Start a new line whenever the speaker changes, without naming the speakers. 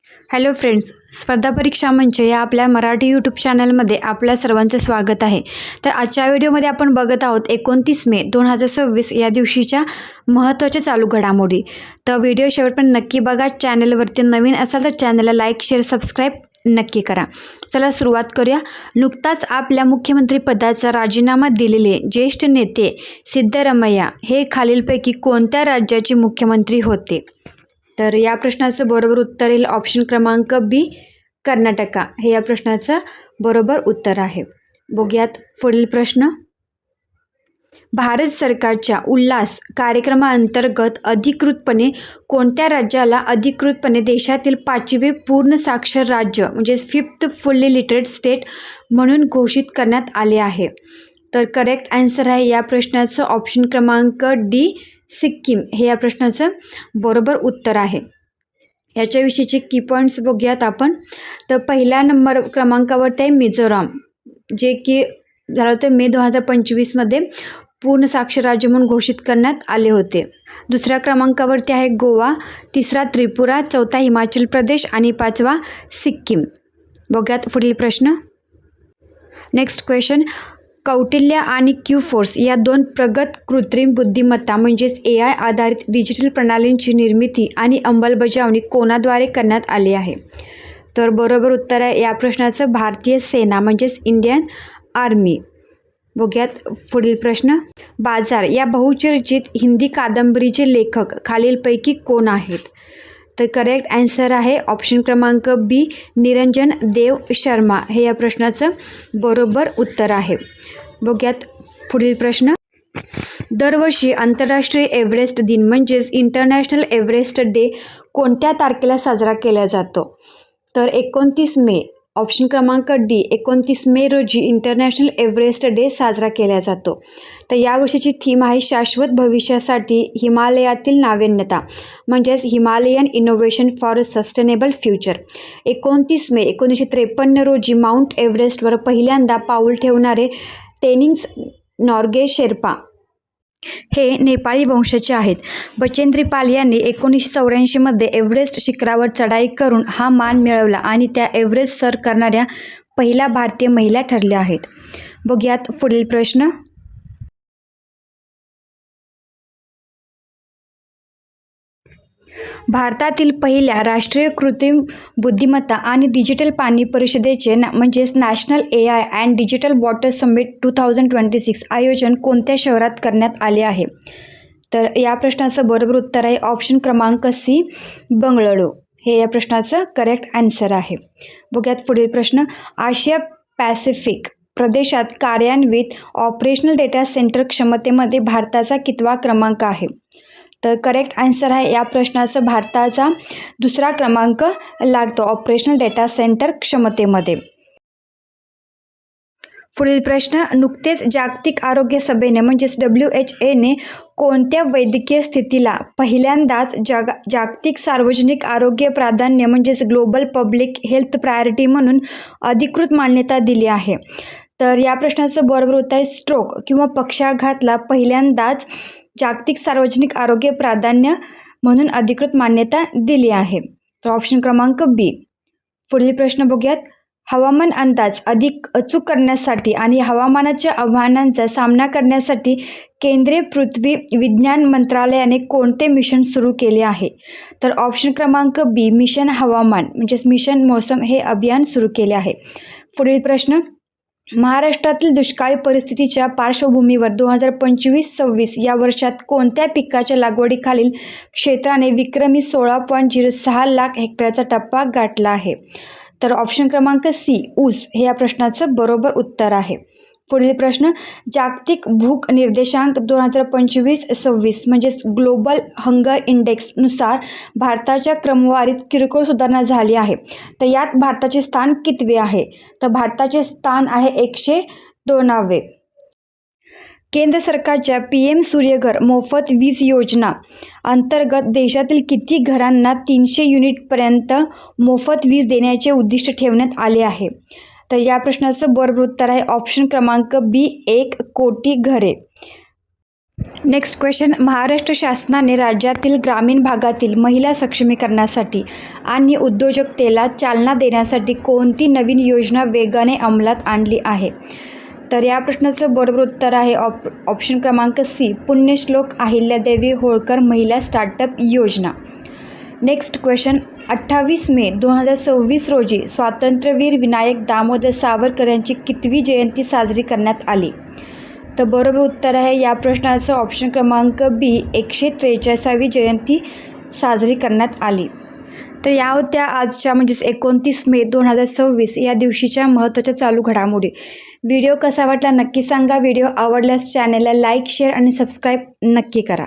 Hello friends, स्पर्धा परीक्षा मंच या आपल्या मराठी यूट्यूब चॅनलमध्ये आपल्या सर्वांचं स्वागत आहे. तर आजच्या व्हिडिओमध्ये आपण बघत आहोत 29 मे 2026 या दिवशीच्या महत्त्वाच्या चालू घडामोडी. तर व्हिडिओ शेवटपर्यंत नक्की बघा. चॅनलवरती नवीन असाल तर चॅनलला लाईक, शेअर, सबस्क्राईब नक्की करा. चला सुरुवात करूया. नुकताच आपल्या मुख्यमंत्रीपदाचा राजीनामा दिलेले ज्येष्ठ नेते सिद्धरामय्या हे खालीलपैकी कोणत्या राज्याचे मुख्यमंत्री होते? तर या प्रश्नाचं बरोबर उत्तर येईल ऑप्शन क्रमांक बी, कर्नाटका हे या प्रश्नाचं बरोबर उत्तर आहे. बघूयात पुढील प्रश्न. भारत सरकारच्या उल्हास कार्यक्रमाअंतर्गत अधिकृतपणे कोणत्या राज्याला अधिकृतपणे देशातील 5वे पूर्ण साक्षर राज्य म्हणजेच 5th फुल्ली लिटरेट स्टेट म्हणून घोषित करण्यात आले आहे? तर करेक्ट आन्सर आहे या प्रश्नाचं ऑप्शन क्रमांक डी, सिक्कीम हे या प्रश्नाचं बरोबर उत्तर आहे. याच्याविषयीचे की पॉईंट्स बघूयात आपण. तर पहिल्या नंबर क्रमांकावरती आहे मिझोराम, जे की झालं होतं मे 2025मध्ये पूर्ण साक्षर राज्य म्हणून घोषित करण्यात आले होते. दुसऱ्या क्रमांकावरती आहे गोवा, तिसरा त्रिपुरा, चौथा हिमाचल प्रदेश आणि पाचवा सिक्कीम. बघूयात पुढील प्रश्न. Next question. कौटिल्य आणि क्यू फोर्स या दोन प्रगत कृत्रिम बुद्धिमत्ता म्हणजेच AI आधारित डिजिटल प्रणालींची निर्मिती आणि अंमलबजावणी कोणाद्वारे करण्यात आली आहे? तर बरोबर उत्तर आहे या प्रश्नाचं भारतीय सेना म्हणजेच इंडियन आर्मी. बघूयात पुढील प्रश्न. बाजार या बहुचर्चित हिंदी कादंबरीचे लेखक खालीलपैकी कोण आहेत? तर करेक्ट आन्सर आहे ऑप्शन क्रमांक बी, निरंजन देव शर्मा हे या प्रश्नाचं बरोबर उत्तर आहे. बघूयात पुढील प्रश्न. दरवर्षी आंतरराष्ट्रीय एव्हरेस्ट दिन म्हणजेच इंटरनॅशनल एव्हरेस्ट डे कोणत्या तारखेला साजरा केला जातो? तर 29 मे ऑप्शन क्रमांक डी, 29 मे रोजी इंटरनॅशनल एव्हरेस्ट डे साजरा केला जातो. तर यावर्षीची थीम आहे शाश्वत भविष्यासाठी हिमालयातील नाविन्यता म्हणजेच Himalayan innovation for a sustainable future. 29 मे 1953 रोजी माउंट एव्हरेस्टवर पहिल्यांदा पाऊल ठेवणारे टेनिंग्स नॉर्गे शेर्पा हे नेपाळी वंशाचे आहेत. बचेंद्री पाल यांनी 1984मध्ये एव्हरेस्ट शिखरावर चढाई करून हा मान मिळवला आणि त्या एव्हरेस्ट सर करणाऱ्या पहिल्या भारतीय महिला ठरल्या आहेत. बघूयात पुढील प्रश्न. भारतातील पहिल्या राष्ट्रीय कृत्रिम बुद्धिमत्ता आणि डिजिटल पाणी परिषदेचे म्हणजेच national AI and digital water summit 2026 आयोजन कोणत्या शहरात करण्यात आले आहे? तर या प्रश्नाचं बरोबर उत्तर आहे ऑप्शन क्रमांक सी, बंगळुरू हे या प्रश्नाचं करेक्ट आन्सर आहे. बघूयात पुढील प्रश्न. आशिया पॅसिफिक प्रदेशात कार्यान्वित ऑपरेशनल डेटा सेंटर क्षमतेमध्ये भारताचा कितवा क्रमांक आहे? तर करेक्ट आन्सर आहे या प्रश्नाचं भारताचा दुसरा क्रमांक लागतो ऑपरेशनल डेटा सेंटर क्षमतेमध्ये. पुढील प्रश्न. नुकतेच जागतिक आरोग्य सभेने म्हणजेच WHAने कोणत्या वैद्यकीय स्थितीला पहिल्यांदाच जागतिक सार्वजनिक आरोग्य प्राधान्य म्हणजेच ग्लोबल पब्लिक हेल्थ प्रायोरिटी म्हणून अधिकृत मान्यता दिली आहे? तर या प्रश्नाचं बरोबर उत्तर आहे स्ट्रोक किंवा पक्षाघातला पहिल्यांदाच जागतिक सार्वजनिक आरोग्य प्राधान्य म्हणून अधिकृत मान्यता दिली आहे. तर ऑप्शन क्रमांक बी. पुढील प्रश्न बघूयात. हवामान अंदाज अधिक अचूक करण्यासाठी आणि हवामानाच्या आव्हानांचा सामना करण्यासाठी केंद्रीय पृथ्वी विज्ञान मंत्रालयाने कोणते मिशन सुरू केले आहे? तर ऑप्शन क्रमांक बी, मिशन हवामान म्हणजेच मिशन मौसम हे अभियान सुरू केले आहे. पुढील प्रश्न. महाराष्ट्रातील दुष्काळी परिस्थितीच्या पार्श्वभूमीवर 2025-26 या वर्षात कोणत्या पिकाच्या लागवडीखालील क्षेत्राने विक्रमी 16.06 लाख हेक्टरचा टप्पा गाठला आहे? तर ऑप्शन क्रमांक सी, ऊस हे या प्रश्नाचं बरोबर उत्तर आहे. पुढील प्रश्न. जागतिक भूक निर्देशांक 2025-26 म्हणजेच ग्लोबल हंगर इंडेक्सनुसार भारताच्या क्रमवारीत किरकोळ सुधारणा झाली आहे. तर यात भारताचे स्थान कितवे आहे? तर भारताचे स्थान आहे 102वे. केंद्र सरकारच्या PM सूर्यघर मोफत वीज योजना अंतर्गत देशातील किती घरांना 300 युनिटपर्यंत मोफत वीज देण्याचे उद्दिष्ट ठेवण्यात आले आहे? तर या प्रश्नाचं बरोबर उत्तर आहे ऑप्शन क्रमांक बी, 1 कोटी घरे. नेक्स्ट क्वेश्चन, महाराष्ट्र शासनाने राज्यातील ग्रामीण भागातील महिला सक्षमीकरणासाठी आणि उद्योजकतेला चालना देण्यासाठी कोणती नवीन योजना वेगाने अंमलात आणली आहे? तर या प्रश्नाचं बरोबर उत्तर आहे ऑप्शन क्रमांक सी, पुण्यश्लोक अहिल्यादेवी होळकर महिला स्टार्टअप योजना. नेक्स्ट क्वेश्चन, 28 मे 2026 रोजी स्वातंत्र्यवीर विनायक दामोदर सावरकर यांची कितवी जयंती साजरी करण्यात आली? तर बरोबर उत्तर आहे या प्रश्नाचं ऑप्शन क्रमांक बी, 143वी जयंती साजरी करण्यात आली. तर या होत्या आजच्या म्हणजेच 29 मे 2026 या दिवशीच्या महत्त्वाच्या चालू घडामोडी. व्हिडिओ कसा वाटला नक्की सांगा. व्हिडिओ आवडल्यास चॅनलला लाईक, शेअर आणि सबस्क्राईब नक्की करा.